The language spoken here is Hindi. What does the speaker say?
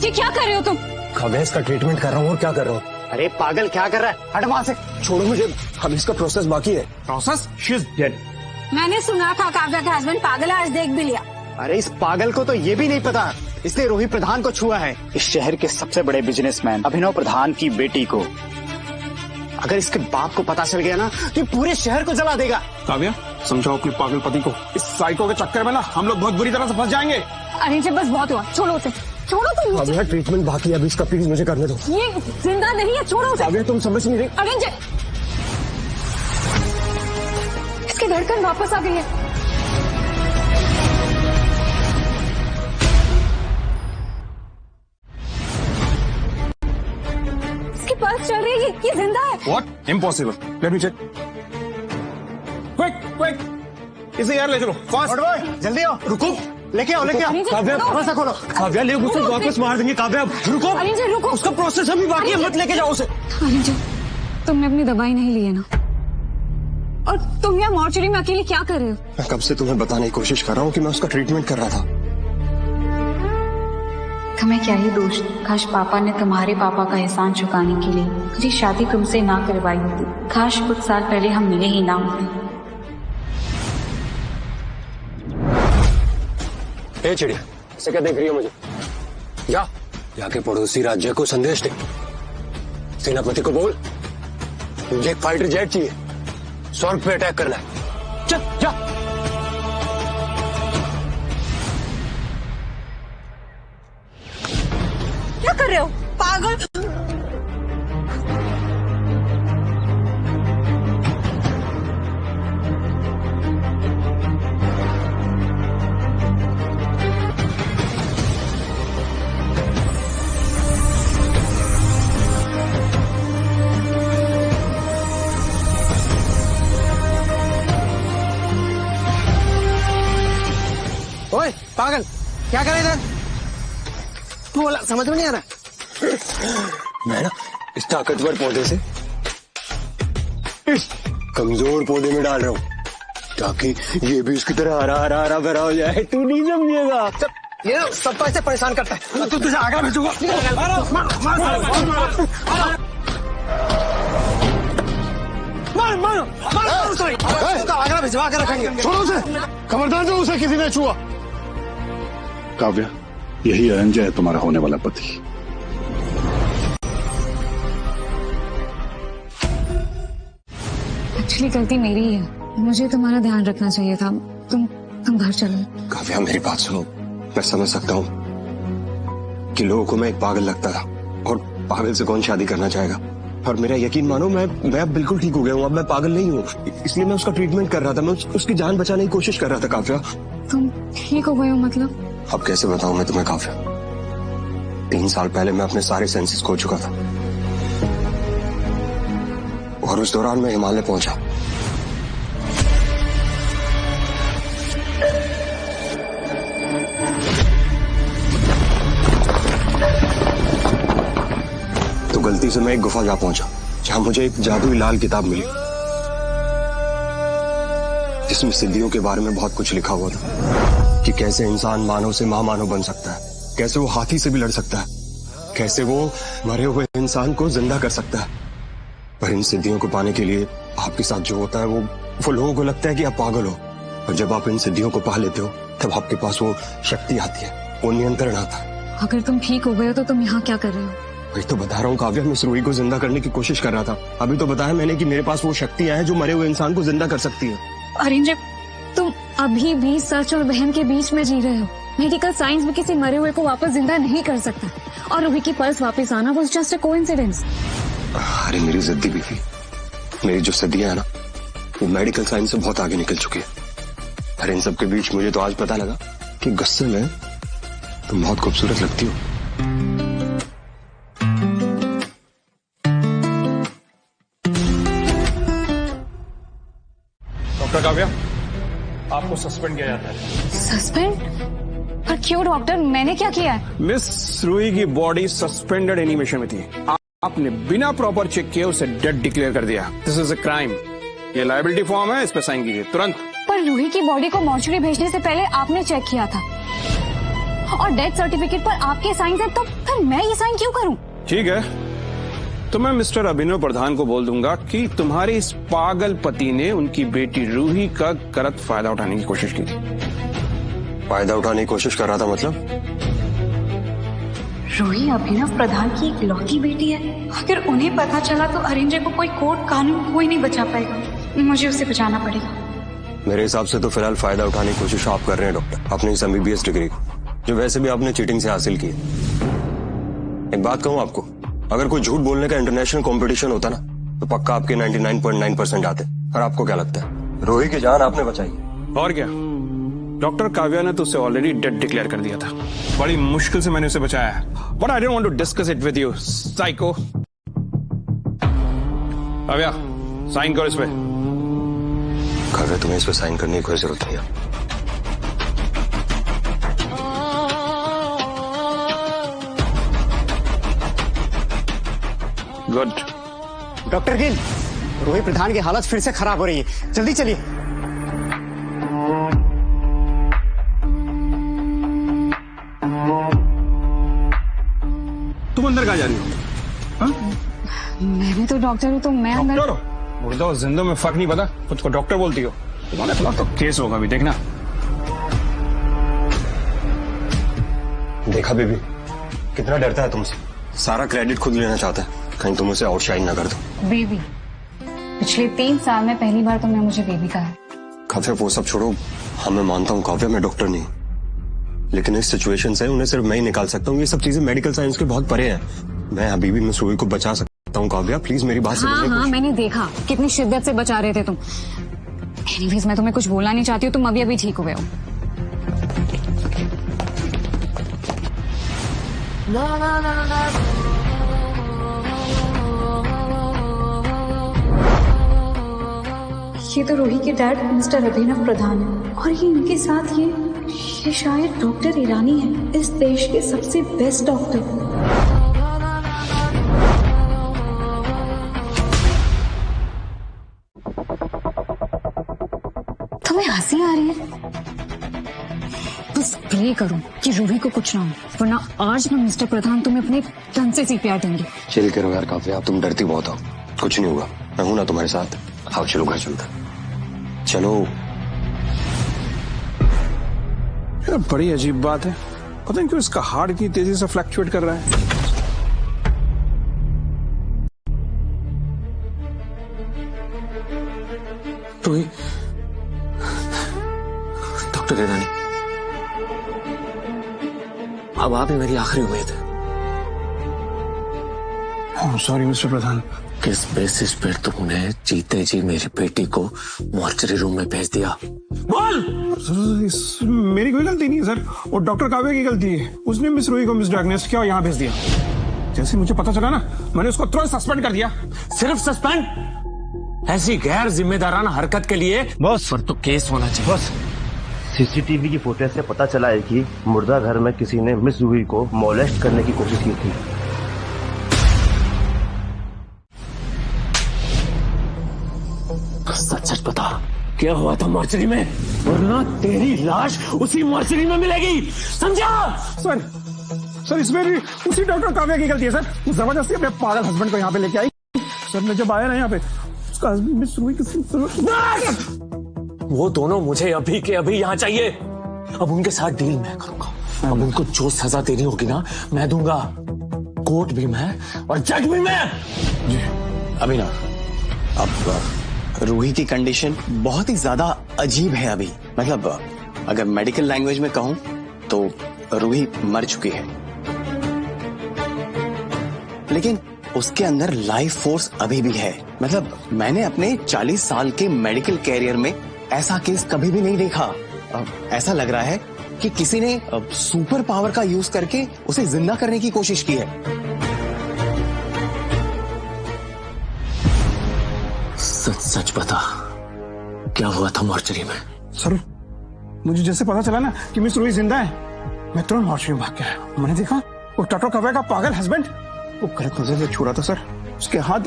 ये क्या कर रहे हो तुम? काव्या, इसका ट्रीटमेंट कर रहा हूँ। और क्या कर रहा हूँ? अरे पागल, क्या कर रहा है? हट वहां से। छोड़ो मुझे, अभी इसका प्रोसेस बाकी है। प्रोसेस? She is dead. मैंने सुना था काव्या का हस्बैंड पागल है, आज देख भी लिया। अरे इस पागल को तो ये भी नहीं पता, इसने रोहित प्रधान को छुआ है। इस शहर के सबसे बड़े बिजनेसमैन अभिनव प्रधान की बेटी को। अगर इसके बाप को पता चल गया ना तो ये पूरे शहर को जला देगा। काव्या, समझाओ अपने पागल पति को। इस साइको के चक्कर में ना हम लोग बहुत बुरी तरह से फंस जाएंगे। अरे जब बस बहुत हुआ, छोड़ो उसे, छोड़ो तुम। काव्या, ट्रीटमेंट बाकी है, अभी इसका प्लीज मुझे करने दो। ये जिंदा नहीं है, छोड़ो उसे। काव्या, तुम समझ नहीं रही। अरे इसकी धड़कन वापस आ गई है। इसकी पल्स चल रही है, ये जिंदा है। What? Impossible. Let me check. Quick, quick. इसे यार ले चलो, फास्ट। जल्दी आओ। रुको, लेके आओ, लेके आओ। काव्या, दरवाजा खोलो। काव्या, ले उसे वापस मार देंगे। काव्या रुको, अरे जी रुको। उसका प्रोसेस अभी बाकी है, मत लेके जाओ उसे। अरे जी, तुमने अपनी दवाई नहीं ली है ना? और तुम यहाँ मॉर्चरी में अकेले क्या कर रहे हो? मैं कब से तुम्हें बताने की कोशिश कर रहा हूँ कि मैं उसका ट्रीटमेंट कर रहा था। तुम्हें क्या ही दोष? काश पापा ने तुम्हारे पापा का एहसान चुकाने के लिए मेरी शादी तुमसे ना करवाई होती। काश कुछ साल पहले हम मिले ही ना होते। ए चिड़िया, इसे क्या देख रही हो मुझे? जा, जाके पड़ोसी राज्य को संदेश दे। सेनापति को बोल, मुझे एक फाइटर जेट चाहिए, स्वर्ग पे अटैक करना है। चल, जा। क्या कर रहे हो पागल? ओए पागल, क्या कर इधर? बोला, समझ में नहीं आ रहा। मैं ना इस ताकतवर पौधे से इस कमजोर पौधे में डाल रहा हूँ ताकि ये भी उसकी तरह हरा हरा हरा भरा हो जाए। तू नहीं समझेगा। ये सबको ऐसे परेशान करता है। तू तुझे आगे भेजूंगा। मारो आगरा भिजवा के रखेंगे। छोड़ो उसे, खबरदार जो उसे किसी ने छुआ। काव्या, यही अरंजा है तुम्हारा होने वाला पति। एक्चुअली गलती मेरी ही है, मुझे तुम्हारा ध्यान रखना चाहिए था। तुम घर चलो। काव्या, मेरी बात सुनो। मैं समझ सकता हूँ कि लोगों को मैं एक पागल लगता था, और पागल से कौन शादी करना चाहेगा। और मेरा यकीन मानो, मैं अब बिल्कुल ठीक हो गया हूँ। अब मैं पागल नहीं हूँ, इसलिए मैं उसका ट्रीटमेंट कर रहा था। मैं उसकी जान बचाने की कोशिश कर रहा था। काव्या, तुम ठीक हो गए हो मतलब? अब कैसे बताऊं मैं तुम्हें काव्या। 3 साल पहले मैं अपने सारे सेंसेस खो चुका था, और उस दौरान मैं हिमालय पहुंचा। तो गलती से मैं एक गुफा जा पहुंचा, जहां मुझे एक जादुई लाल किताब मिली, जिसमें सिद्धियों के बारे में बहुत कुछ लिखा हुआ था कि कैसे इंसान मानव से महामानव बन सकता है, कैसे वो हाथी से भी लड़ सकता है, कैसे वो मरे हुए इंसान को जिंदा कर सकता है। पर इन सिद्धियों को पाने के लिए आपके साथ जो होता है वो लोगों को लगता है कि आप पागल हो, और जब आप इन सिद्धियों को पा लेते हो तब आपके पास वो शक्ति आती है, वो नियंत्रण आता है। अगर तुम ठीक हो गए हो तो तुम यहाँ क्या कर रहे हो? वही तो बता रहा हूँ काव्या, मैं इस रूही को जिंदा करने की कोशिश कर रहा था। अभी तो बताया मैंने कि मेरे पास वो शक्तियां हैं जो मरे हुए इंसान को जिंदा कर सकती है। अरिंजय, तुम अभी भी सच और वहम के बीच में जी रहे हो। मेडिकल साइंस में किसी मरे हुए को वापस जिंदा नहीं कर सकता, और रूही की पल्स वापस आना वाज जस्ट अ कोइंसिडेंस। अरे मेरी जिद्दी बीवी, मेरी जो सदियां है ना, वो मेडिकल साइंस से बहुत आगे निकल चुकी है। अरे इन सब के बीच मुझे तो आज पता लगा कि गुस्से में तुम बहुत खूबसूरत लगती हो। डॉक्टर काव्या, आपको सस्पेंड किया जाता है। सस्पेंड? पर क्यों डॉक्टर, मैंने क्या किया है? मिस रूही की बॉडी सस्पेंडेड एनिमेशन में थी, आपने बिना प्रॉपर चेक किए उसे डेड डिक्लेयर कर दिया। This is a crime. ये लायबिलिटी फॉर्म है, इस पर साइन कीजिए तुरंत। पर रूही की बॉडी को मॉर्चरी भेजने से पहले आपने चेक किया था। और डेथ सर्टिफिकेट पर आपके साइन है, तो फिर मैं ये साइन क्यों करूं? ठीक है, तो मैं मिस्टर अभिनव प्रधान को बोल दूंगा कि तुम्हारे इस पागल पति ने उनकी बेटी रूही का गलत फायदा उठाने की कोशिश की थी। फायदा उठाने की कोशिश कर रहा था मतलब? रूही अभिनव प्रधान की एक लौती बेटी है। अगर उन्हें पता चला तो अरेंजर को कोई कोर्ट कानून कोई नहीं बचा पाएगा। मुझे उसे बचाना पड़ेगा। मेरे हिसाब से तो फिलहाल फायदा उठाने की कोशिश आप कर रहे हैं डॉक्टर, अपनी इस MBBS डिग्री को, जो वैसे भी आपने चीटिंग से हासिल की है। एक बात कहूं आपको, अगर कोई झूठ बोलने का इंटरनेशनल कंपटीशन होता ना, तो पक्का आपके 99.9% आते। और आपको क्या लगता है, रोही की जान आपने बचाई? और क्या, डॉक्टर काव्या ने तो उसे ऑलरेडी डेड डिक्लेयर कर दिया था। बड़ी मुश्किल से मैंने उसे बचाया है। But I don't want to discuss it with you, psycho. Kavya, sign करो इस पे। काव्या, तुम्हें इस पे साइन करने की कोई जरूरत नहीं है। गुड। डॉक्टर गिल, रोही प्रधान की हालत फिर से खराब हो रही है, जल्दी चलिए। तुम अंदर कहाँ जा रही हो? मैं भी तो डॉक्टर हूँ, तो मैं अंदर। डॉक्टर हो? मुर्दा और जिंदा में फर्क नहीं पता, खुद को डॉक्टर बोलती हो। तुम्हारे खिलाफ तो केस होगा भी, देखना। देखा बेबी, कितना डरता है तुमसे, सारा क्रेडिट खुद लेना चाहता है, कहीं तुम उसे आउटशाइन ना कर दो। बेबी, पिछले 3 साल में पहली बार तुमने मुझे बेबी कहा है। काव्या, वो सब छोड़ो। हाँ, मैं मानता हूँ काव्या, मैं डॉक्टर नहीं, लेकिन इस सिचुएशन से उन्हें सिर्फ मैं ही निकाल सकता हूँ। ये सब चीजें मेडिकल साइंस के बहुत परे हैं। मैं अभी भी मिस रूही को बचा सकता हूँ। काव्या, प्लीज मेरी बात समझने की हाँ, कोशिश। मैंने देखा कितनी शिद्दत से बचा रहे थे तुम। एनीवेज, मैं तुम्हें कुछ बोलना नहीं चाहती हूँ, तुम अभी ठीक हुए हो। ये तो रूही के डैड मिस्टर अभिनव प्रधान है, और ये इनके साथ ये शायद डॉक्टर ईरानी है, इस देश के सबसे बेस्ट डॉक्टर। तुम्हें हंसी आ रही है? बस प्रे करो कि रूही को कुछ ना हो, वरना आज ना मिस्टर प्रधान तुम्हें अपने तन से CPR देंगे। चिल करो यार काव्या, तुम डरती बहुत हो। कुछ नहीं होगा, मैं हूं ना तुम्हारे साथ। आओ चलो, घर चलता। चलो। यार, बड़ी अजीब बात है, पता नहीं क्यों इसका हार्ट इतनी तेजी से फ्लक्चुएट कर रहा है। रोही, डॉक्टर ईरानी, अब आप ही मेरी आखिरी उम्मीद है। सॉरी मिस्टर प्रधान। किस बेसिस पर तुमने जीते जी मेरी बेटी को मॉर्चरी रूम में भेज दिया? बोल। मेरी कोई गलती नहीं है सर, वो डॉक्टर काव्या की गलती है। उसने मिस रूही को मिसडायग्नोस किया और यहाँ भेज दिया। जैसे मुझे पता चला ना, मैंने उसको तुरंत सस्पेंड कर दिया। सिर्फ सस्पेंड? ऐसी गैर जिम्मेदाराना हरकत के लिए बॉस पर तो केस होना चाहिए। बॉस, CCTV की फुटेज से पता चला है कि मुर्दा घर में किसी ने मिस रूही को मोलेस्ट करने की कोशिश की थी। सच सच बता, क्या हुआ था मॉर्चरी में, वरना तेरी लाश उसी मॉर्चरी में मिलेगी, समझा? सर इसमें भी उसी डॉक्टर काव्या की गलती है सर। वो जबरदस्ती अपने पागल हस्बैंड को यहाँ पे लेके आई। सर, मैं जब आया ना यहाँ पे, उसका हस्बैंड मिस रूही वो दोनों मुझे अभी के अभी यहाँ चाहिए। अब उनके साथ डील मैं करूंगा। अब उनको जो सजा देनी होगी ना, मैं दूंगा। कोर्ट भी मैं और जज भी मैं। अभिनव, अब रूही की कंडीशन बहुत ही ज्यादा अजीब है अभी। मतलब अगर मेडिकल लैंग्वेज में कहूं तो रूही मर चुकी है, लेकिन उसके अंदर लाइफ फोर्स अभी भी है। मतलब मैंने अपने 40 साल के मेडिकल कैरियर में ऐसा केस कभी भी नहीं देखा। ऐसा लग रहा है कि किसी ने सुपर पावर का यूज करके उसे जिंदा करने की कोशिश की है। सच सच बता, क्या हुआ था मॉर्चरी में? सर, मुझे जैसे पता चला ना कि मिस रूही जिंदा है, मैं तुरंत मॉर्चरी में भाग गया। मैंने देखा वो डॉक्टर काव्या का पागल हस्बैंड वो गलत नजर से छू रहा था सर। उसके हाथ